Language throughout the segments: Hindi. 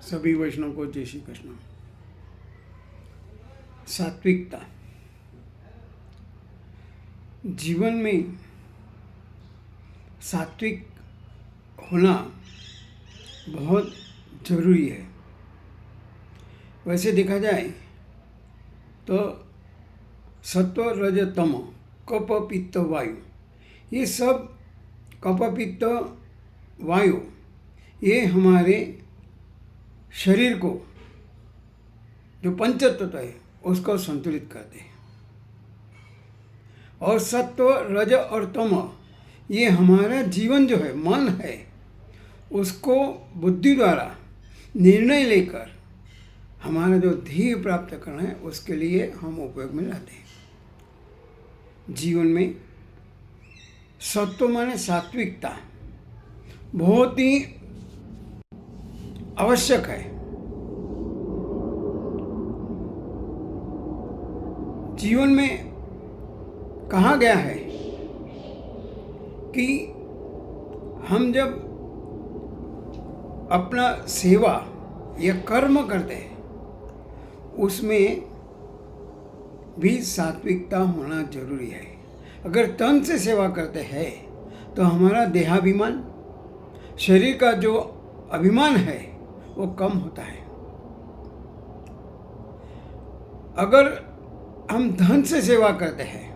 सभी वैष्णव को जय श्री कृष्ण। सात्विकता जीवन में सात्विक होना बहुत जरूरी है। वैसे देखा जाए तो सत्व रज तम कप पित्त वायु, ये सब कप पित्त वायु ये हमारे शरीर को जो पंचतत्व है उसको संतुलित करते हैं। और सत्व रज और तम ये हमारा जीवन जो है, मन है, उसको बुद्धि द्वारा निर्णय लेकर हमारा जो ध्येय प्राप्त करना है उसके लिए हम उपयोग में लाते हैं। जीवन में सत्व माने सात्विकता बहुत ही आवश्यक है। जीवन में कहा गया है कि हम जब अपना सेवा या कर्म करते हैं उसमें भी सात्विकता होना जरूरी है। अगर तन से सेवा करते हैं तो हमारा देहाभिमान, शरीर का जो अभिमान है वो कम होता है। अगर हम धन से सेवा करते हैं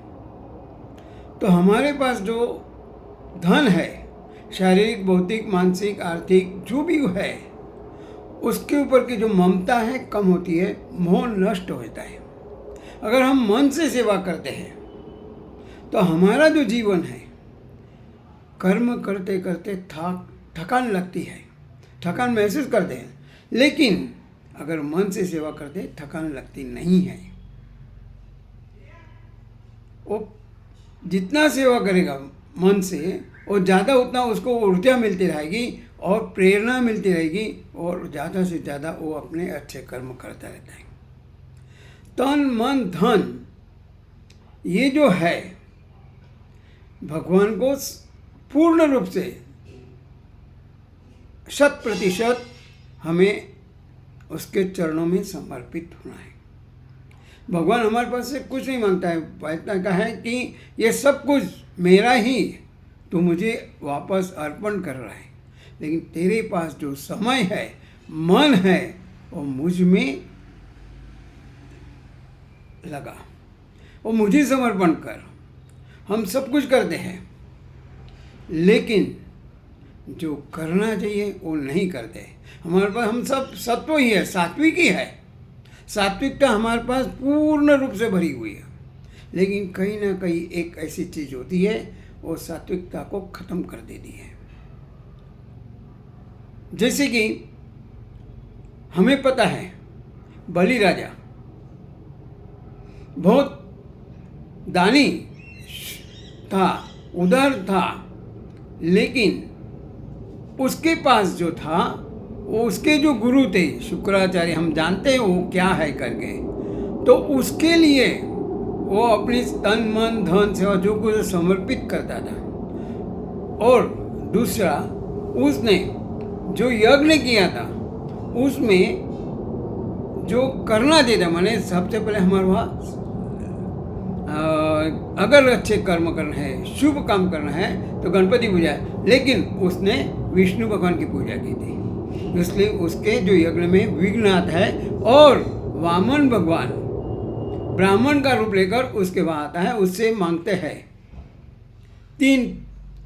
तो हमारे पास जो धन है, शारीरिक, भौतिक, मानसिक, आर्थिक जो भी है, उसके ऊपर की जो ममता है कम होती है, मोह नष्ट होता है। अगर हम मन से सेवा करते हैं तो हमारा जो जीवन है, कर्म करते करते थकान लगती है, थकान महसूस करते हैं, लेकिन अगर मन से सेवा करते थकान लगती नहीं है। वो जितना सेवा करेगा मन से वो ज़्यादा उतना उसको ऊर्जा मिलती रहेगी और प्रेरणा मिलती रहेगी और ज़्यादा से ज़्यादा वो अपने अच्छे कर्म करता रहता है। तन मन धन ये जो है भगवान को पूर्ण रूप से 100% हमें उसके चरणों में समर्पित होना है। भगवान हमारे पास से कुछ नहीं मांगता है, इतना का है कि ये सब कुछ मेरा ही, तू मुझे वापस अर्पण कर रहा है, लेकिन तेरे पास जो समय है, मन है, वो मुझ में लगा, वो मुझे समर्पण कर। हम सब कुछ करते हैं लेकिन जो करना चाहिए वो नहीं करते। हमारे पास हम सब सत्व ही है, सात्विक ही है, सात्विकता हमारे पास पूर्ण रूप से भरी हुई है, लेकिन कहीं ना कहीं एक ऐसी चीज़ होती है वो सात्विकता को ख़त्म कर देती है। जैसे कि हमें पता है बलि राजा बहुत दानी था, उदार था, लेकिन उसके पास जो था वो उसके जो गुरु थे शुक्राचार्य, हम जानते हैं वो क्या है करके, तो उसके लिए वो अपनी तन मन धन सेवा जो कुछ समर्पित करता था। और दूसरा, उसने जो यज्ञ किया था उसमें जो करना चाहिए, माने सबसे पहले हमारे वहाँ अगर अच्छे कर्म करना है, शुभ काम करना है तो गणपति पूजा है, लेकिन उसने विष्णु भगवान की पूजा की थी, इसलिए उसके जो यज्ञ में विघ्नाथ है और वामन भगवान ब्राह्मण का रूप लेकर उसके वहाँ आता है, उससे मांगते हैं 3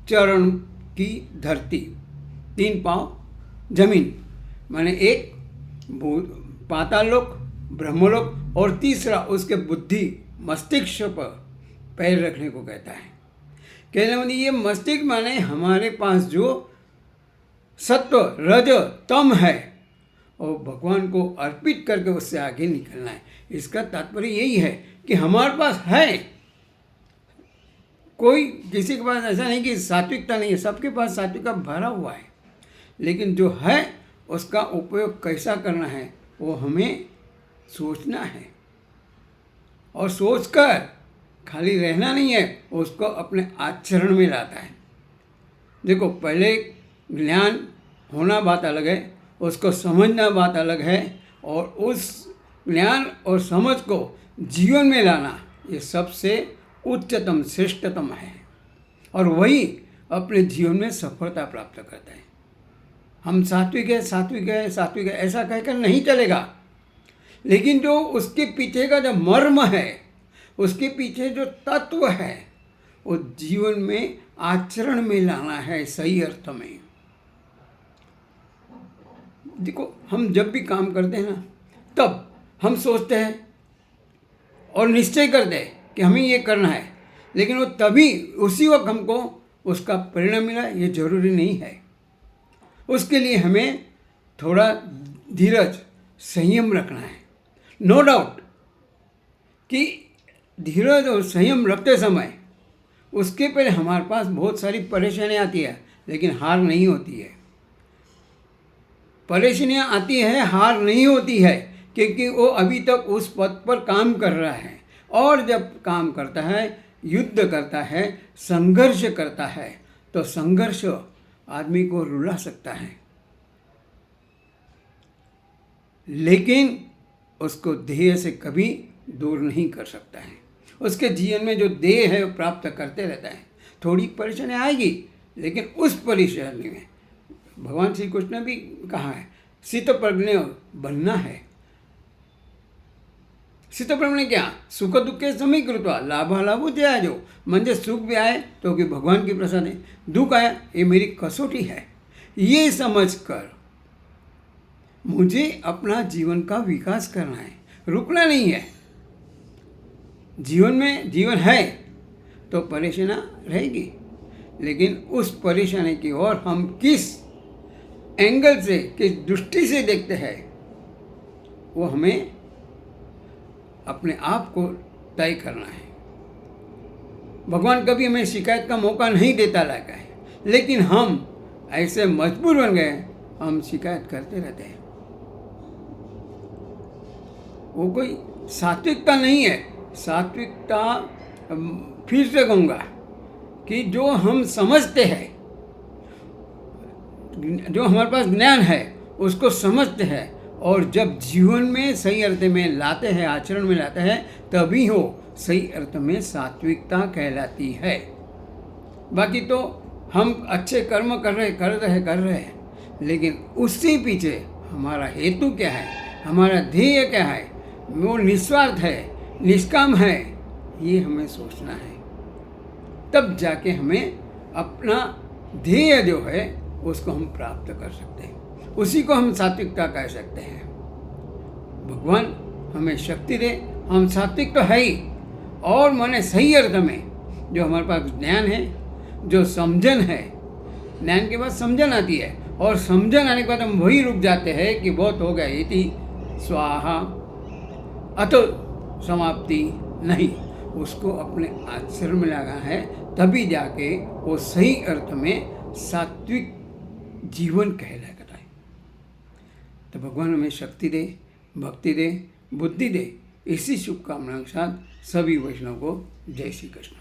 चरण की धरती, 3 पांव जमीन, माने एक पाताल लोक, ब्रह्मलोक और तीसरा उसके बुद्धि मस्तिष्क पर पैर रखने को कहता है। कहने मतलब ये मस्तिष्क माने हमारे पास जो सत्व रज तम है और भगवान को अर्पित करके उससे आगे निकलना है। इसका तात्पर्य यही है कि हमारे पास है, कोई किसी के पास ऐसा नहीं कि सात्विकता नहीं है, सबके पास सात्विकता भरा हुआ है, लेकिन जो है उसका उपयोग कैसा करना है वो हमें सोचना है। और सोचकर खाली रहना नहीं है, उसको अपने आचरण में लाता है। देखो, पहले ज्ञान होना बात अलग है उसको समझना बात अलग है, और उस ज्ञान और समझ को जीवन में लाना ये सबसे उच्चतम श्रेष्ठतम है, और वही अपने जीवन में सफलता प्राप्त करता है। हम सात्विक है सात्विक है सात्विक है ऐसा कहकर नहीं चलेगा, लेकिन जो उसके पीछे का जो मर्म है, उसके पीछे जो तत्व है, वो जीवन में आचरण में लाना है सही अर्थ में। देखो, हम जब भी काम करते हैं ना, तब हम सोचते हैं और निश्चय करते हैं कि हमें ये करना है, लेकिन वो तभी उसी वक्त हमको उसका परिणाम मिला ये जरूरी नहीं है। उसके लिए हमें थोड़ा धीरज संयम रखना है। नो डाउट कि धीरज और संयम रखते समय उसके पहले हमारे पास बहुत सारी परेशानियाँ आती है, लेकिन हार नहीं होती है। परेशानियाँ आती हैं, हार नहीं होती है, क्योंकि वो अभी तक उस पद पर काम कर रहा है, और जब काम करता है, युद्ध करता है, संघर्ष करता है, तो संघर्ष आदमी को रुला सकता है, लेकिन उसको ध्येय से कभी दूर नहीं कर सकता है। उसके जीवन में जो ध्येय है वो प्राप्त करते रहता है। थोड़ी परेशानी आएगी, लेकिन उस परेशानी में भगवान श्री कृष्ण ने भी कहा है, स्थितप्रज्ञ बनना है। स्थितप्रज्ञ क्या? सुख दुख के समीकृत्वा लाभालाभो त्याजो। म्हणजे सुख भी आए तो कि भगवान की प्रसाद है, दुख आया ये मेरी कसौटी है, ये समझकर मुझे अपना जीवन का विकास करना है, रुकना नहीं है। जीवन में जीवन है तो परेशानी रहेगी, लेकिन उस परेशानी की ओर हम किस एंगल से, किस दृष्टि से देखते हैं, वो हमें अपने आप को तय करना है। भगवान कभी हमें शिकायत का मौका नहीं देता लगा है, लेकिन हम ऐसे मजबूर बन गए, हम शिकायत करते रहते हैं। वो कोई सात्विकता नहीं है। सात्विकता फिर से कहूँगा कि जो हम समझते हैं, जो हमारे पास ज्ञान है उसको समझते हैं, और जब जीवन में सही अर्थ में लाते हैं, आचरण में लाते हैं, तभी हो सही अर्थ में सात्विकता कहलाती है। बाकी तो हम अच्छे कर्म कर रहे हैं, लेकिन उससे पीछे हमारा हेतु क्या है, हमारा ध्येय क्या है, वो निस्वार्थ है, निष्काम है, ये हमें सोचना है। तब जाके हमें अपना ध्येय जो है उसको हम प्राप्त कर सकते हैं, उसी को हम सात्विकता कह सकते हैं। भगवान हमें शक्ति दे, हम सात्विक तो है ही, और माने सही अर्थ में जो हमारे पास ज्ञान है, जो समझन है, ज्ञान के बाद समझन आती है, और समझन आने के बाद हम वही रुक जाते हैं कि बहुत हो गया, इति स्वाहा, अतो समाप्ति नहीं, उसको अपने आचरण में लगा है, तभी जाके वो सही अर्थ में सात्विक जीवन कहलाता है। तो भगवान हमें शक्ति दे, भक्ति दे, बुद्धि दे, इसी शुभकामना के साथ सभी वैष्णव को जय श्री कृष्ण।